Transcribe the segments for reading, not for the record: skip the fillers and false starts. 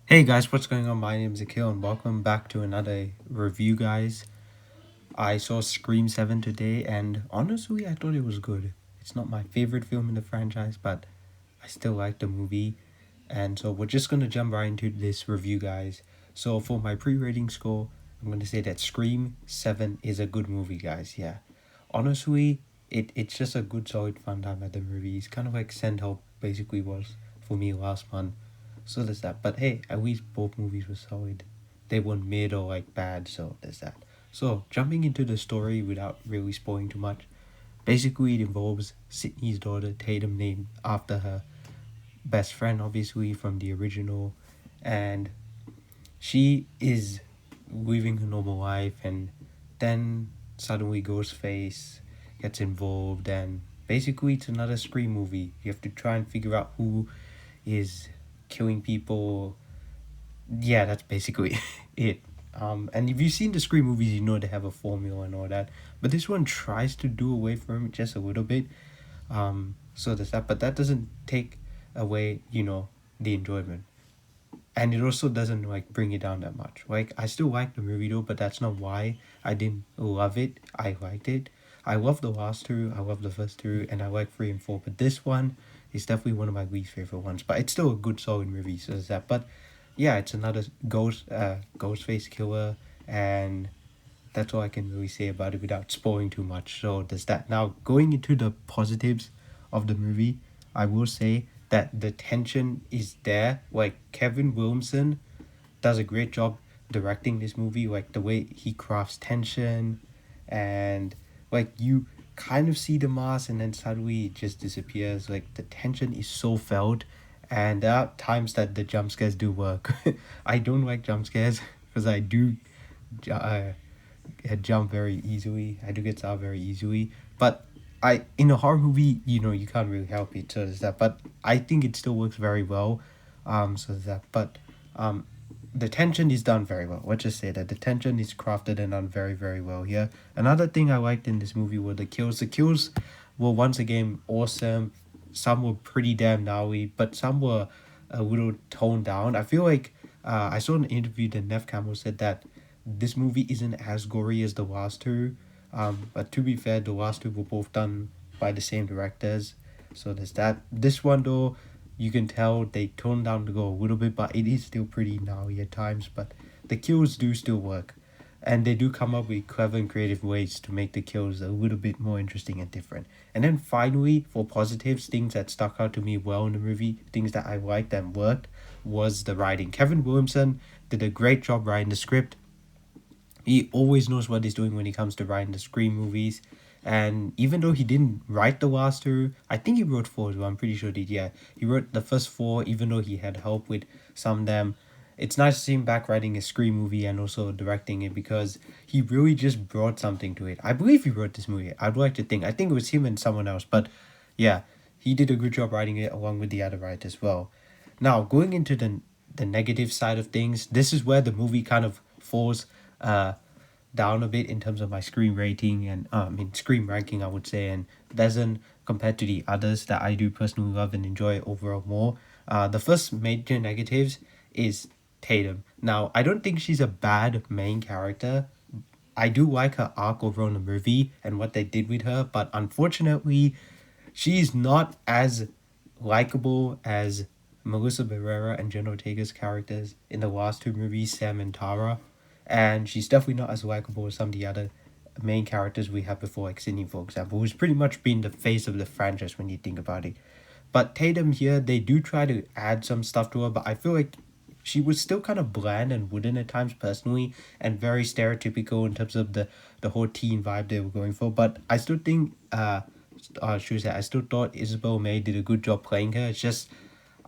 Hey guys, what's going on? My name is Akil and welcome back to another review, guys. I saw Scream 7 today and honestly, I thought it was good. It's not my favorite film in the franchise, but I still like the movie. And so we're just gonna jump right into this review, guys. So for my pre-rating score, I'm gonna say that Scream 7 is a good movie, guys. Yeah. Honestly, it's just a good solid fun time at the movies. Kind of like Send Help basically was for me last month. So there's that. But hey, at least both movies were solid. They weren't mid or like bad, so there's that. So jumping into the story without really spoiling too much. Basically it involves Sydney's daughter Tatum, named after her best friend obviously from the original, and she is living her normal life, and then suddenly Ghostface gets involved, and basically it's another Scream movie. You have to try and figure out who is killing people. Yeah, that's basically it. And if you've seen the Scream movies, you know they have a formula and all that. But this one tries to do away from it just a little bit. So there's that, but that doesn't take away, the enjoyment. And it also doesn't like bring it down that much. Like I still like the movie though, but that's not why I didn't love it. I liked it. I love the last two. I love the first two, and I like three and four. But this one is definitely one of my least favorite ones. But it's still a good solid movie. So there's that. But yeah, it's another Ghostface killer, and that's all I can really say about it without spoiling too much. So there's that. Now going into the positives of the movie, I will say that the tension is there. Like Kevin Williamson does a great job directing this movie. Like the way he crafts tension, and like you kind of see the mask and then suddenly it just disappears. Like the tension is so felt, and there are times that the jump scares do work. I don't like jump scares because I do uh, jump very easily. I do get out very easily. But I in a horror movie, you can't really help it. So there's that. But I think it still works very well. So there's that. But um, the tension is done very well. Let's just say that the tension is crafted and done very, very well here. Another thing I liked in this movie were the kills. The kills were once again awesome. Some were pretty damn gnarly, but some were a little toned down. I feel like I saw an interview that Neve Campbell said that this movie isn't as gory as the last two. But to be fair, the last two were both done by the same directors. So there's that. This one though, you can tell they toned down the go a little bit, but it is still pretty gnarly at times. But the kills do still work. And they do come up with clever and creative ways to make the kills a little bit more interesting and different. And then finally, for positives, things that stuck out to me well in the movie, things that I liked and worked, was the writing. Kevin Williamson did a great job writing the script. He always knows what he's doing when he comes to writing the Scream movies. And even though he didn't write the last two, I think he wrote four as well. I'm pretty sure he did. Yeah, he wrote the first four, even though he had help with some of them. It's nice to see him back writing a Scream movie and also directing it, because he really just brought something to it. I believe he wrote this movie. I'd like to think. I think it was him and someone else. But yeah, he did a good job writing it along with the other writers as well. Now, going into the negative side of things, this is where the movie kind of falls uh, down a bit in terms of my Scream rating and Scream ranking, I would say, and doesn't compared to the others that I do personally love and enjoy overall more. The first major negatives is Tatum. Now, I don't think she's a bad main character. I do like her arc overall in the movie and what they did with her, but unfortunately, she's not as likable as Melissa Barrera and Jenna Ortega's characters in the last two movies, Sam and Tara. And she's definitely not as likable as some of the other main characters we had before, like Sydney, for example, who's pretty much been the face of the franchise when you think about it. But Tatum here, they do try to add some stuff to her, but I feel like she was still kind of bland and wooden at times personally, and very stereotypical in terms of the whole teen vibe they were going for. But I still think should say I still thought Isabel May did a good job playing her. It's just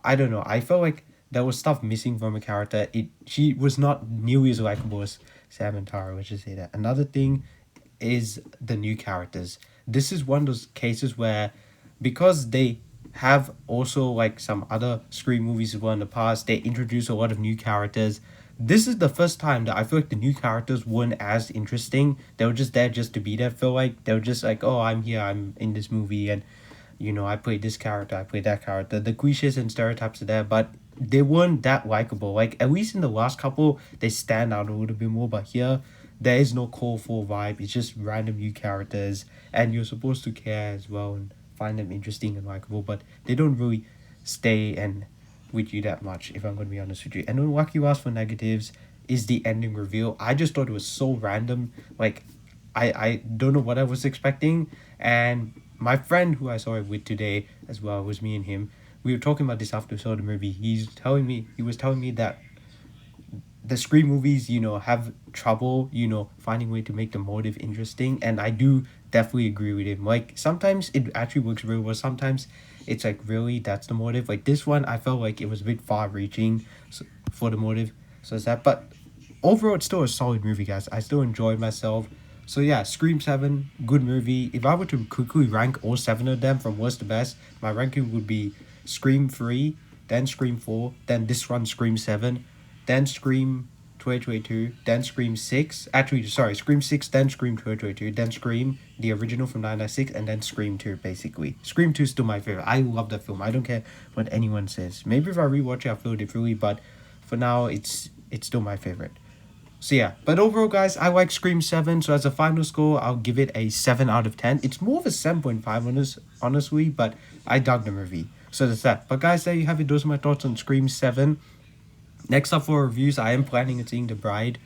I don't know. I felt like there was stuff missing from a character. She was not nearly as likable as Sam and Tara. Let's just say that. Another thing is the new characters. This is one of those cases where, because they have also like some other Scream movies as well in the past, they introduce a lot of new characters. This is the first time that I feel like the new characters weren't as interesting. They were just there just to be there. Feel like they were just like, oh, I'm here, I'm in this movie, and I played this character, I played that character. The cliches and stereotypes are there, but they weren't that likable. Like at least in the last couple, they stand out a little bit more. But here, there is no core full vibe. It's just random new characters, and you're supposed to care as well and find them interesting and likable. But they don't really stay and with you that much. If I'm gonna be honest with you. And then what you asked for negatives is the ending reveal. I just thought it was so random. Like I don't know what I was expecting. And my friend who I saw it with today as well, was me and him. We were talking about this after we saw the movie. He was telling me that the Scream movies, have trouble, finding a way to make the motive interesting. And I do definitely agree with him. Like sometimes it actually works really well. Sometimes it's like really that's the motive. Like this one, I felt like it was a bit far reaching for the motive. So it's that. But overall, it's still a solid movie, guys. I still enjoyed myself. So yeah, Scream 7, good movie. If I were to quickly rank all 7 of them from worst to best, my ranking would be Scream 3, then Scream 4, then this one Scream 7, then Scream 2022, then Scream 6. Actually, sorry, Scream 6, then Scream 2022, then Scream, the original from 1996, and then Scream 2, basically. Scream 2 is still my favorite. I love that film. I don't care what anyone says. Maybe if I rewatch it, I'll feel differently, but for now, it's still my favorite. So yeah, but overall, guys, I like Scream 7. So as a final score, I'll give it a 7 out of 10. It's more of a 7.5 honestly, but I dug the movie. So that's that. But guys, there you have it. Those are my thoughts on Scream 7. Next up for reviews, I am planning on seeing The Bride,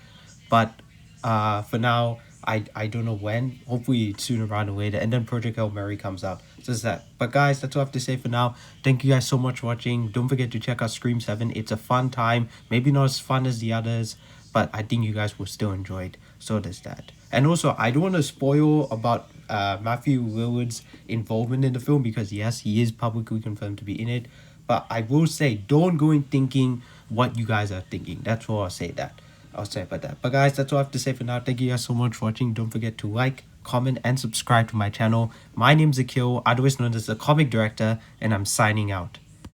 but for now, I don't know when. Hopefully sooner rather than later. And then Project Hail Mary comes out. So that's that. But guys, that's all I have to say for now. Thank you guys so much for watching. Don't forget to check out Scream 7. It's a fun time. Maybe not as fun as the others, but I think you guys will still enjoy it. So there's that. And also, I don't want to spoil about Matthew Lillard's involvement in the film because yes, he is publicly confirmed to be in it. But I will say, don't go in thinking what you guys are thinking. That's all I'll say that. I'll say about that. But guys, that's all I have to say for now. Thank you guys so much for watching. Don't forget to like, comment, and subscribe to my channel. My name's Akil, otherwise known as the Comic Director, and I'm signing out.